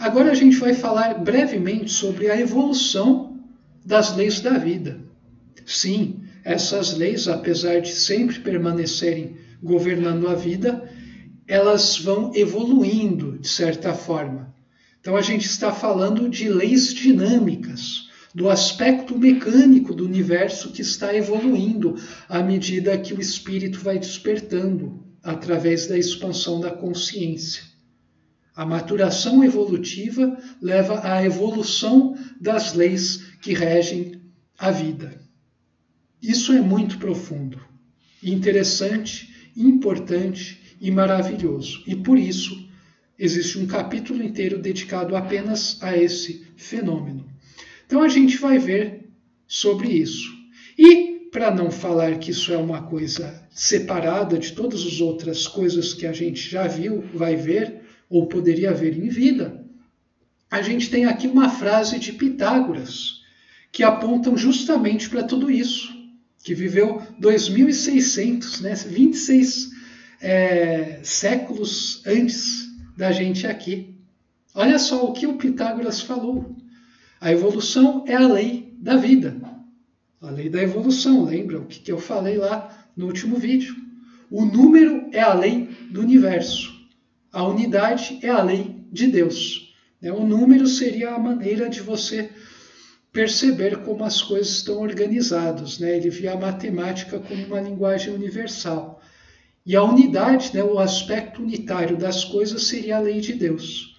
Agora a gente vai falar brevemente sobre a evolução das leis da vida. Sim, essas leis, apesar de sempre permanecerem governando a vida, elas vão evoluindo de certa forma. Então a gente está falando de leis dinâmicas, do aspecto mecânico do universo que está evoluindo à medida que o espírito vai despertando através da expansão da consciência. A maturação evolutiva leva à evolução das leis que regem a vida. Isso é muito profundo, interessante, importante e maravilhoso. E por isso existe um capítulo inteiro dedicado apenas a esse fenômeno. Então a gente vai ver sobre isso. E, para não falar que isso é uma coisa separada de todas as outras coisas que a gente já viu, vai ver, ou poderia ver em vida, a gente tem aqui uma frase de Pitágoras, que apontam justamente para tudo isso, que viveu 2.600, 26 séculos antes da gente aqui. Olha só o que o Pitágoras falou. A evolução é a lei da vida. A lei da evolução, lembra o que eu falei lá no último vídeo? O número é a lei do universo. A unidade é a lei de Deus. O número seria a maneira de você perceber como as coisas estão organizadas. Ele via a matemática como uma linguagem universal. E a unidade, o aspecto unitário das coisas, seria a lei de Deus.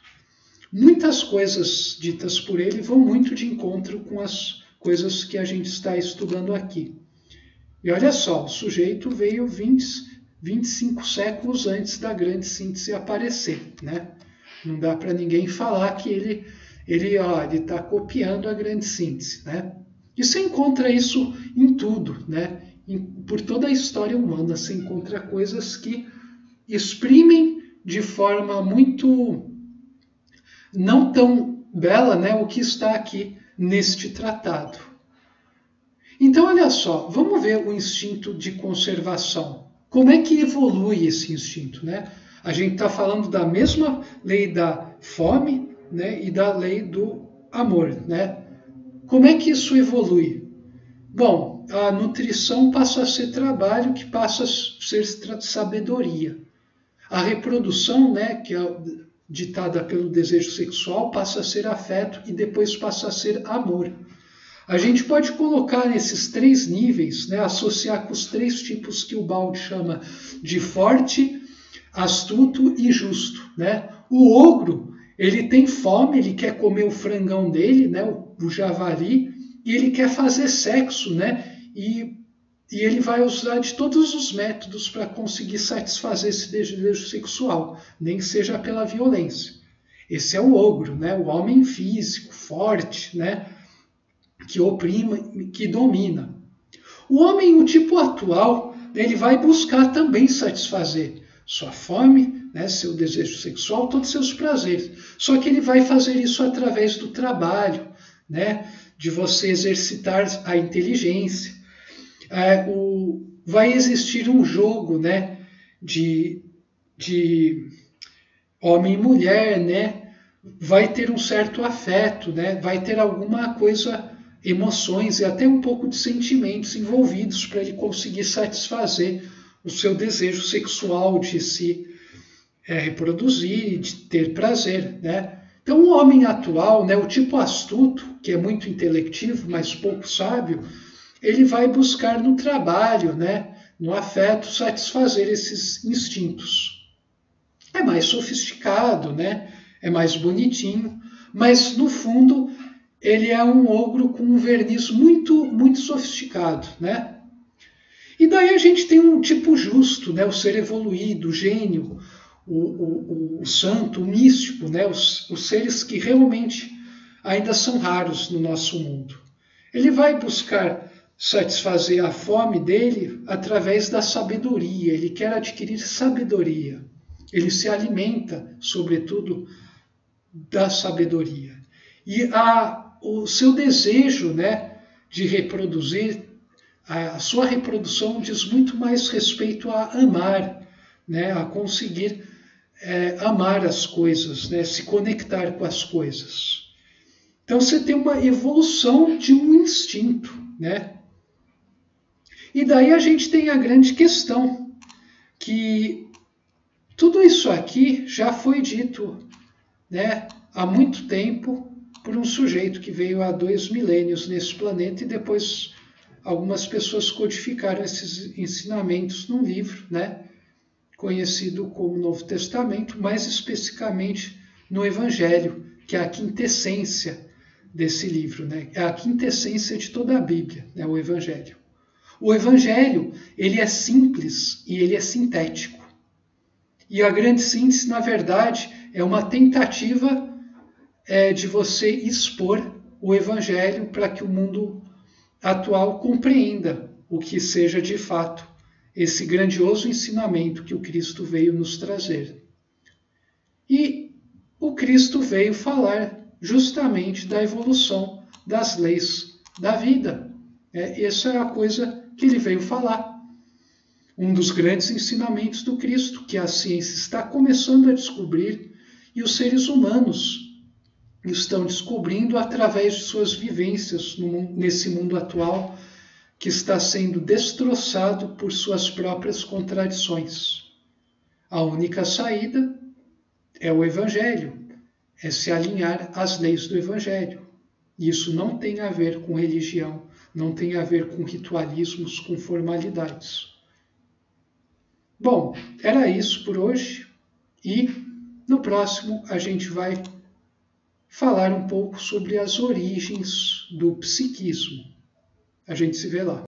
Muitas coisas ditas por ele vão muito de encontro com as coisas que a gente está estudando aqui. E olha só, o sujeito veio 25 séculos antes da grande síntese aparecer. Não dá para ninguém falar que ele está copiando a grande síntese. E você encontra isso em tudo. Por toda a história humana, você encontra coisas que exprimem de forma muito não tão bela, o que está aqui neste tratado. Então, olha só, vamos ver o instinto de conservação. Como é que evolui esse instinto? A gente está falando da mesma lei da fome, e da lei do amor. Como é que isso evolui? Bom, a nutrição passa a ser trabalho, que passa a ser sabedoria. A reprodução, que é ditada pelo desejo sexual, passa a ser afeto e depois passa a ser amor. A gente pode colocar nesses três níveis, associar com os três tipos que o Balde chama de forte, astuto e justo. O ogro, ele tem fome, ele quer comer o frangão dele, o javali, e ele quer fazer sexo, e ele vai usar de todos os métodos para conseguir satisfazer esse desejo sexual, nem que seja pela violência. Esse é o ogro, o homem físico, forte, que oprime, que domina. O homem, o tipo atual, ele vai buscar também satisfazer sua fome, seu desejo sexual, todos os seus prazeres. Só que ele vai fazer isso através do trabalho, de você exercitar a inteligência. Vai existir um jogo, de homem e mulher, vai ter um certo afeto, vai ter alguma coisa, emoções e até um pouco de sentimentos envolvidos para ele conseguir satisfazer o seu desejo sexual de se reproduzir e de ter prazer. Então o homem atual, o tipo astuto, que é muito intelectivo, mas pouco sábio, ele vai buscar no trabalho, no afeto, satisfazer esses instintos. É mais sofisticado, é mais bonitinho, mas no fundo ele é um ogro com um verniz muito, muito sofisticado. E daí a gente tem um tipo justo, o ser evoluído, o gênio, o santo, o místico, os seres que realmente ainda são raros no nosso mundo. Ele vai buscar satisfazer a fome dele através da sabedoria, ele quer adquirir sabedoria. Ele se alimenta, sobretudo, da sabedoria. E o seu desejo, de reproduzir, a sua reprodução diz muito mais respeito a amar, a conseguir amar as coisas, né? Se conectar com as coisas. Então você tem uma evolução de um instinto, né? E daí a gente tem a grande questão, que tudo isso aqui já foi dito, né, há muito tempo por um sujeito que veio há 2 milênios nesse planeta e depois algumas pessoas codificaram esses ensinamentos num livro, né, conhecido como Novo Testamento, mais especificamente no Evangelho, que é a quintessência desse livro, né? É a quintessência de toda a Bíblia, né? O Evangelho. O Evangelho, ele é simples e ele é sintético. E a grande síntese, na verdade, é uma tentativa de você expor o Evangelho para que o mundo atual compreenda o que seja de fato esse grandioso ensinamento que o Cristo veio nos trazer. E o Cristo veio falar justamente da evolução das leis da vida. Essa é a coisa que ele veio falar. Um dos grandes ensinamentos do Cristo, que a ciência está começando a descobrir e os seres humanos estão descobrindo através de suas vivências nesse mundo atual que está sendo destroçado por suas próprias contradições. A única saída é o Evangelho, é se alinhar às leis do Evangelho. Isso não tem a ver com religião, não tem a ver com ritualismos, com formalidades. Bom, era isso por hoje e no próximo a gente vai falar um pouco sobre as origens do psiquismo. A gente se vê lá.